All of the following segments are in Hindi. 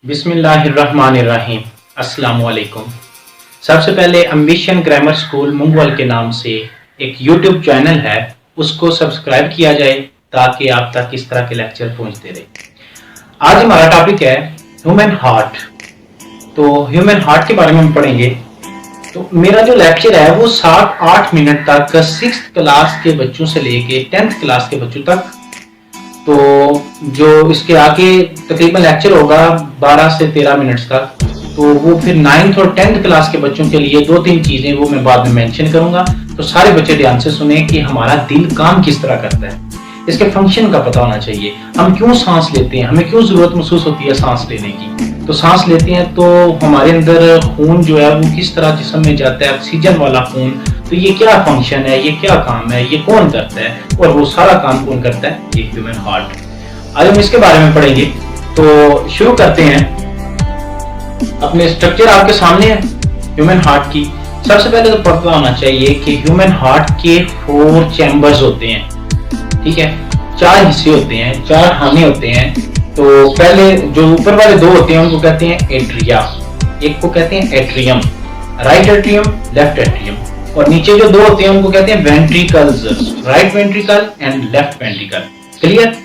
बिस्मिल्लाहिर्रहमानिर्रहीम। अस्सलाम वालेकुम। सबसे पहले एम्बिशन ग्रामर स्कूल मुंगवल के नाम से एक यूट्यूब चैनल है, उसको सब्सक्राइब किया जाए ताकि आप तक इस तरह के लेक्चर पहुंचते रहे। आज हमारा टॉपिक है ह्यूमन हार्ट। तो ह्यूमन हार्ट के बारे में हम पढ़ेंगे। तो मेरा जो लेक्चर है वो 7-8 मिनट तक 6th क्लास के बच्चों से लेके 10th क्लास के बच्चों तक, तो जो इसके आगे तकरीबन लेक्चर होगा 12 से 13 मिनट तक, तो वो फिर 9th और 10th क्लास के बच्चों के लिए 2-3 चीजें वो मैं बाद में मेंशन करूंगा। तो सारे बच्चे ध्यान से सुने कि हमारा दिल काम किस तरह करता है, इसके फंक्शन का पता होना चाहिए। हम क्यों सांस लेते हैं, हमें क्यों जरूरत महसूस होती है सांस लेने की। तो सांस लेते हैं तो हमारे अंदर खून जो है वो किस तरह जिस्म में जाता है, ऑक्सीजन वाला खून। तो ये क्या फंक्शन है, ये क्या काम है, ये कौन करता है और वो सारा काम कौन करता है, ये ह्यूमन हार्ट। आज हम इसके बारे में पढ़ेंगे। तो शुरू करते हैं। अपने स्ट्रक्चर आपके सामने है ह्यूमन हार्ट की। सबसे पहले तो पता होना चाहिए कि ह्यूमन हार्ट के 4 चैम्बर्स होते हैं, ठीक है। 4 हिस्से होते हैं, 4 खाने होते हैं। तो पहले जो ऊपर वाले 2 होते हैं उनको कहते हैं एट्रिया, एक को कहते हैं atrium, right atrium, left atrium. और नीचे जो 2 होते हैं उनको कहते हैं ventricles, right ventricle and left ventricle. Clear?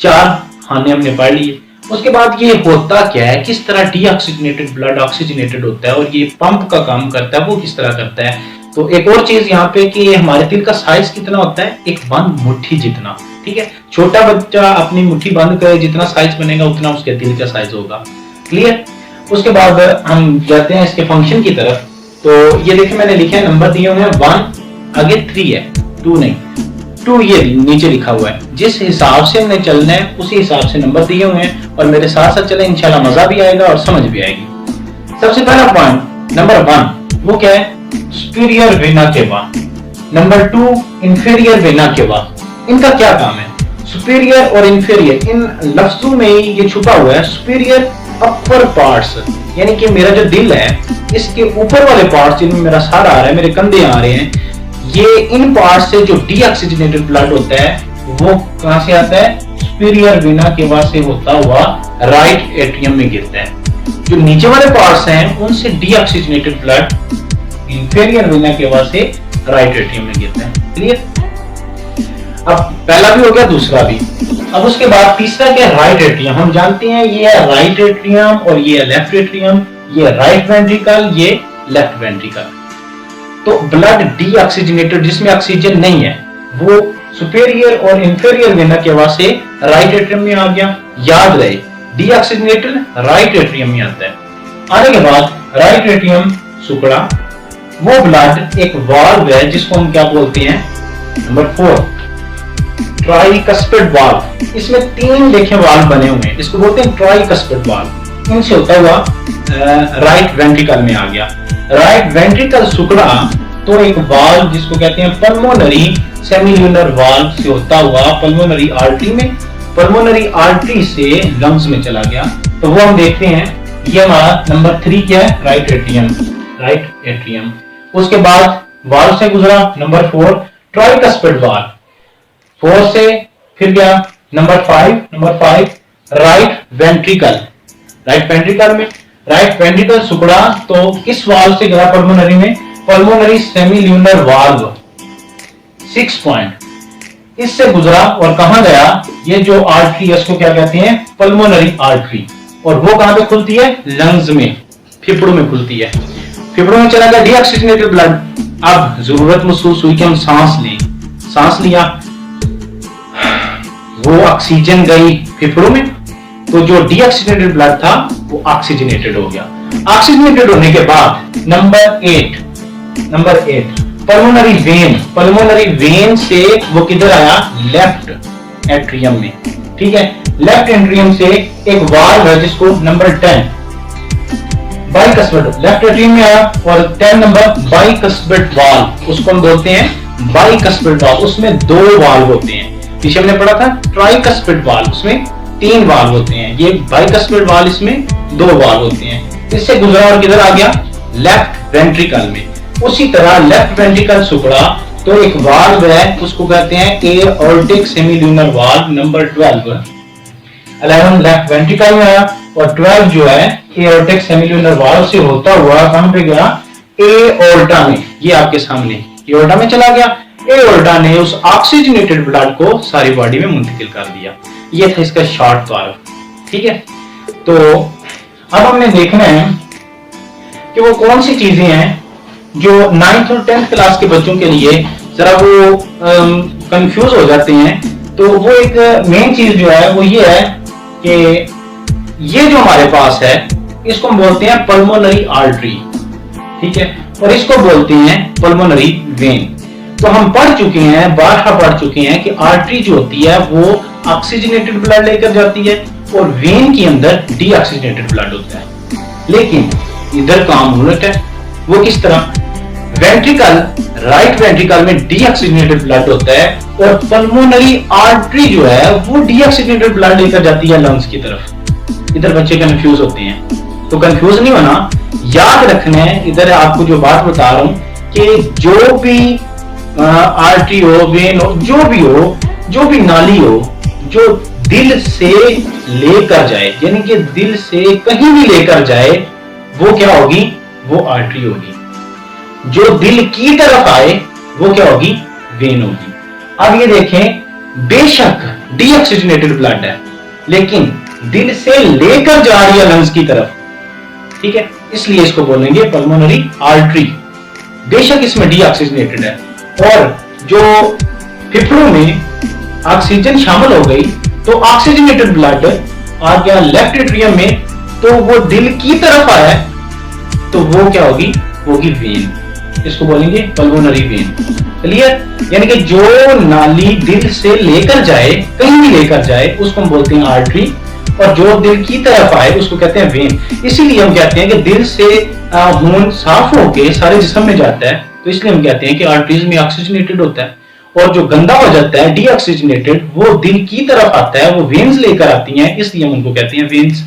4 खाने हमने पढ़ लिए। उसके बाद ये होता क्या है, किस तरह डीऑक्सीजनेटेड ब्लड ऑक्सीजनेटेड होता है और ये पंप का काम करता है, वो किस तरह करता है। तो एक और चीज यहाँ पे कि हमारे दिल का साइज कितना होता है, एक बंद मुट्ठी जितना, ठीक है। छोटा बच्चा अपनी मुट्ठी बंद करे, जितना साइज बनेगा उतना उसके दिल का साइज होगा। क्लियर? उसके बाद हम जाते हैं इसके फंक्शन की तरफ। तो ये देखिए मैंने लिखे हैं, नंबर दिए हुए हैं 1, आगे 3 है, 2 नहीं, 2 ये नीचे लिखा हुआ है। जिस हिसाब से हमने चलना है उसी हिसाब से नंबर दिए हुए हैं और मेरे साथ साथ चले, इंशाल्लाह मजा भी आएगा और समझ भी आएगी। सबसे पहला पॉइंट नंबर 1 वो क्या है, superior vena cava. Number 2 inferior vena cava. इनका क्या काम है? सुपीरियर और इंफीरियर इन लफ्जों में ही ये छुपा हुआ है। सुपीरियर अपर पार्ट्स, यानी कि मेरा जो दिल है इसके ऊपर वाले पार्ट्स जिनमें मेरा सारा आ रहा है, मेरे कंधे आ रहे हैं, ये इन पार्ट से जो डीऑक्सीजनेटेड ब्लड होता है वो कहां से आता है, सुपीरियर वेना केवा से होता हुआ राइट एट्रियम में गिरता है। जो नीचे वाले पार्ट्स हैं उनसे deoxygenated blood inferior vena cava से राइट एट्रियम में गिरता है। क्लियर? अब पहला भी हो गया, दूसरा भी। अब उसके बाद तीसरा क्या, राइट एट्रियम। हम जानते हैं ये है राइट एट्रियम और ये है लेफ्ट एट्रियम, ये राइट वेंट्रिकल, ये लेफ्ट वेंट्रिकल। तो ब्लड डीऑक्सीजनेटेड जिसमें ऑक्सीजन नहीं है वो सुपीरियर और इंफीरियर वेना केवा से राइट एट्रियम में आ गया। याद रहे डीऑक्सीजनेटेड राइट एट्रियम में आता है। आने के बाद राइट एट्रियम सुकड़ा, वो ब्लड एक वाल्व है जिसको हम क्या बोलते हैं, नंबर 4 ट्राइकस्पिड वाल्व। इसमें 3 देखें वाल्व बने हुए हैं, इसको बोलते हैं ट्राइकस्पिड वाल्व। इनसे होता हुआ राइट वेंट्रिकल में आ गया। राइट वेंट्रिकल सुकड़ा तो एक वाल्व जिसको कहते हैं पल्मोनरी सेमिल्यूनर वाल्व से होता हुआ पल्मोनरी आर्टरी में, पल्मोनरी आर्टरी से लंग्स में चला गया। तो वो हम देखते हैं। ये हमारा नंबर 3 क्या है, राइट एट्रियम, राइट एट्रियम। उसके बाद वाल्व से गुजरा नंबर 4 ट्राइकस्पिड वाल्व। 4 से फिर गया number 5 right ventricle. Right ventricle में राइट वेंट्रिकल सुकड़ा तो किस वाल्व से गया पल्मोनरी में, पल्मोनरी सेमिल्यूनर वाल्व 6 पॉइंट इससे गुजरा और कहां गया, ये जो आर्टरी है उसको क्या कहते हैं, पल्मोनरी आर्टरी। और वो कहां पे खुलती है, लंग्स में, फेफड़ों में खुलती है। फेफड़ों में चला गया डीऑक्सीजनेटेड ब्लड। अब जरूरत महसूस हुई कि हम सांस लें, सांस लिया, वो ऑक्सीजन गई फेफड़ों में, तो जो डीऑक्सीजनेटेड ब्लड था वो ऑक्सीजनेटेड हो गया। ऑक्सीजनेटेड होने के बाद number 8 pulmonary vein. Pulmonary vein से वो किधर आया, लेफ्ट एट्रियम में, ठीक है। लेफ्ट एट्रियम से एक वाल्व है जिसको नंबर 10 बाइकस्पिड, लेफ्ट एट्रियम में आया। और 10 नंबर बाइकस्पिड वाल्व, उसको हम बोलते हैं बाइकस्पिड वाल्व। उसमें 2 वाल्व होते हैं, पीछे हमने पढ़ा था ट्राइकस्पिड वाल्व, उसमें 3 वाल्व होते हैं। ये बाइकस्पिड वाल्व, इसमें 2 वाल्व होते हैं। इससे गुजरा और किधर आ गया, लेफ्ट वेंट्रिकल में। उसी तरह लेफ्ट वेंट्रिकल सुकड़ा तो एक वाल्व है उसको कहते हैं aortic semilunar valve number 12। 11 left ventricle में आया और 12 जो है एओर्टिक सेमिल्यूनर वाल्व से होता हुआ कहां पे गया, एओर्टा में। ये आपके सामने एओर्टा में चला गया। एओर्टा ने उस ऑक्सीजनेटेड ब्लड को सारी बॉडी में मुंतकिल कर दिया। ये था इसका शॉर्ट तारुफ, ठीक है। तो अब हमने देखना है कि वो कौन सी चीजें हैं जो 9th और 10th क्लास के बच्चों के लिए जरा वो कंफ्यूज हो जाते हैं। तो वो एक मेन चीज जो है वो ये है कि ये जो हमारे पास है इसको हम बोलते हैं पल्मोनरी आर्टरी, ठीक है, और इसको बोलते हैं पल्मोनरी वेन। तो हम पढ़ चुके हैं, बारहा पढ़ चुके हैं कि आर्टरी जो होती है वो ऑक्सीजनेटेड ब्लड लेकर जाती है और वेन के अंदर डीऑक्सीजनेटेड ब्लड होता है। लेकिन इधर काम उलट है। वो किस तरह? वेंट्रिकल, राइट वेंट्रिकल में डीऑक्सीजनेटेड ब्लड होता है और पल्मोनरी आर्टरी जो है वो डीऑक्सीजनेटेड ब्लड लेकर जाती है लंग्स की तरफ। इधर बच्चे कंफ्यूज होते हैं, तो कंफ्यूज नहीं होना, याद रखना है। इधर आपको जो बात बता रहा हूं कि जो भी आर्टरी हो, वेन हो, जो भी नाली हो, जो दिल से लेकर जाए, यानी कि दिल से कहीं भी लेकर जाए, वो क्या होगी? वो आर्टरी होगी। जो दिल की तरफ आए वो क्या होगी? वेन होगी। अब ये देखें, बेशक डीऑक्सीजनेटेड ब्लड है लेकिन दिल से लेकर जा रही है लंग्स की तरफ, ठीक है, इसलिए इसको बोलेंगे पल्मोनरी आर्टरी। बेशक इसमें डीऑक्सीजनेटेड है और जो फेफड़ों में ऑक्सीजन शामिल हो गई तो ऑक्सीजनेटेड ब्लड आ गया लेफ्ट एट्रियम में, तो वो दिल की तरफ आया तो वो क्या होगी? होगी वेन। इसको बोलेंगे पल्मोनरी वेन। क्लियर? यानी कि जो नाली दिल से लेकर जाए, कहीं भी लेकर जाए, उसको हम बोलते हैं आर्टरी, और जो दिल की तरफ आए उसको कहते हैं वेन। इसीलिए हम कहते हैं कि दिल से खून साफ होके सारे जिस्म में जाता है, तो इसलिए हम कहते हैं कि आर्टरीज में ऑक्सीजनेटेड होता है, और जो गंदा हो जाता है डीऑक्सीजनेटेड वो दिल की तरफ आता है, वो वेन्स लेकर आती हैं, इसलिए हम उनको कहते हैं वेन्स,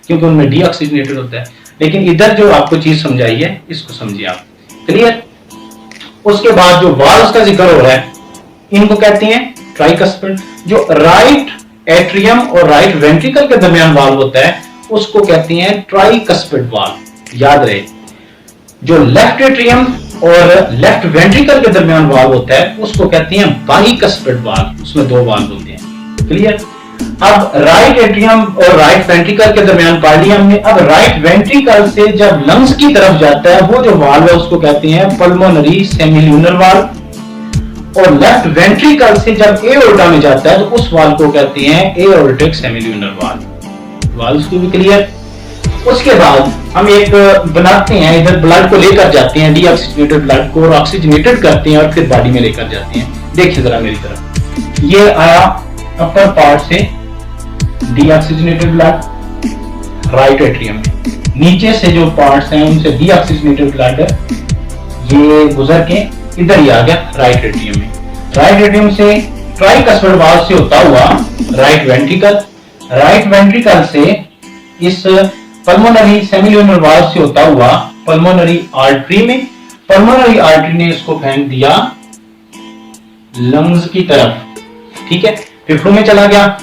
क्योंकि उनमें डीऑक्सीजनेटेड होता है। लेकिन इधर जो आपको चीज समझाई है इसको समझिए आप। क्लियर? उसके बाद जो वाल्व्स का जिक्र हो रहा है इनको कहते हैं ट्राइकस्पिड। जो राइट एट्रियम और राइट वेंट्रिकल के दरमियान वाल्व होता है उसको कहते हैं ट्राइकस्पिड वाल्व। याद रहे, जो लेफ्ट एट्रियम और लेफ्ट वेंट्रिकल के दरमियान वाल्व होता है उसको कहते हैं बाइकस्पिड वाल्व। उसमें दो वाल्व होते हैं। क्लियर? अब राइट एट्रियम और राइट वेंट्रिकल के दरमियान पढ़ लिया हमने। अब राइट वेंट्रिकल से जब लंग्स की तरफ जाता है वो जो वाल्व है उसको कहते हैं पल्मोनरी सेमिल्यूनर वाल्व, और लेफ्ट वेंट्रिकल से जब एओर्टा में जाता है तो उस वाल्व को कहते हैं एओर्टिक सेमिल्यूनर वाल्व। वाल्व्स को भी क्लियर? उसके बाद हम एक बनाते हैं, इधर ब्लड को लेकर जाते हैं, डीऑक्सीजनेटेड ब्लड को ऑक्सीजनेटेड करते हैं और फिर बॉडी में लेकर जाते हैं। देखिए जरा मेरी तरफ, ये आया अपर पार्ट से डीऑक्सीजनेटेड ब्लड राइट एट्रियम में, नीचे से जो पार्ट्स हैं उनसे डीऑक्सीजनेटेड ब्लड ये गुजर के इधर ही आ गया राइट एट्रियम में। राइट एट्रियम से ट्राइकस्पिड वाल्व से होता हुआ राइट वेंट्रिकल से इस पल्मोनरी सेमिल्यूनर वाल्व से होता हुआ पल्मोनरी आर्टरी में, पल्मोनरी आर्टरी ने इसको फेंक दिया लंग्स की तरफ, ठीक है, फेफड़ों में चला गया,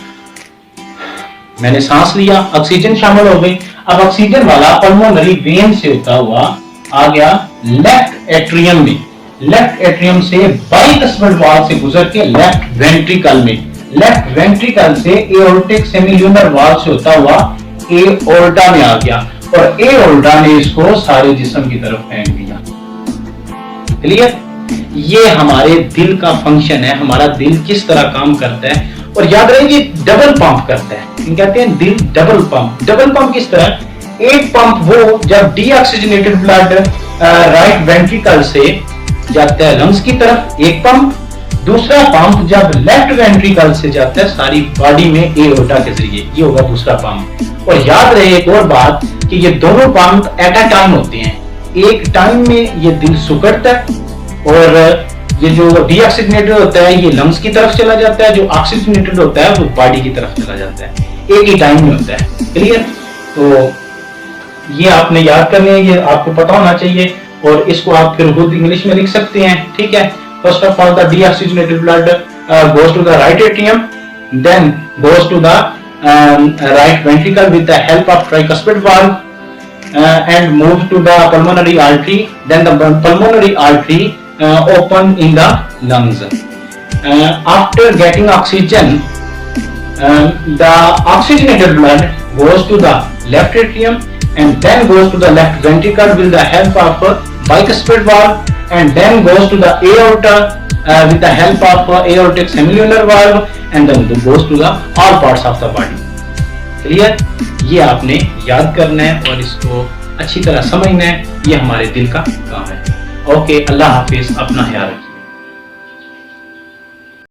मैंने सांस लिया, ऑक्सीजन शामिल हो गई। अब ऑक्सीजन वाला पल्मोनरी वेन से होता हुआ आ गया लेफ्ट एट्रियम में, लेफ्ट एट्रियम से बाइकस्पिड वाल्व से गुजर के लेफ्ट वेंट्रिकल में, लेफ्ट वेंट्रिकल से एओर्टिक सेमिल्यूनर वाल्व से होता हुआ एओर्टा में आ गया, और एओर्टा ने इसको सारे जिस्म की तरफ फेंक दिया। क्लियर? ये हमारे दिल का फंक्शन है, हमारा दिल किस तरह काम करता है। और याद रहे ये डबल पंप करता है, कहते हैं दिल डबल पंप। डबल पंप किस तरह? एक पंप वो जब डीऑक्सीजनेटेड ब्लड राइट वेंट्रिकल से जाता है लंग्स की तरफ, एक पंप, दूसरा पंप जब लेफ्ट वेंट्रिकल से जाता है सारी बॉडी में एओर्टा के जरिए, ये होगा दूसरा पंप। और याद रहे एक और बात कि ये दोनों पंप एट अ टाइम होते हैं, एक टाइम में ये दिल सुकड़ता है और ये जो डीऑक्सीजनेटेड होता है ये लंग्स की तरफ चला जाता है, जो ऑक्सीजनेटेड होता है वो बॉडी की तरफ चला जाता है, एक ही टाइम में होता है। क्लियर? तो ये आपने याद करने है, ये आपको पता होना चाहिए, और इसको आप फिर खुद इंग्लिश में लिख सकते हैं। ठीक है, first of all the deoxygenated blood goes to the right atrium, then goes to the right ventricle with the help of tricuspid valve and moves to the pulmonary artery. Then the pulmonary artery open in the lungs. After getting oxygen, the oxygenated blood goes to the left atrium and then goes to the left ventricle with the help of bicuspid valve, and then goes to the aorta with the help of aortic semilunar valve, and then goes to the all parts of the body. Clear? ये आपने याद करना है और इसको अच्छी तरह समझना है, ये हमारे दिल का काम है। ओके, अल्लाह हाफिज, अपना ख्याल रखिए।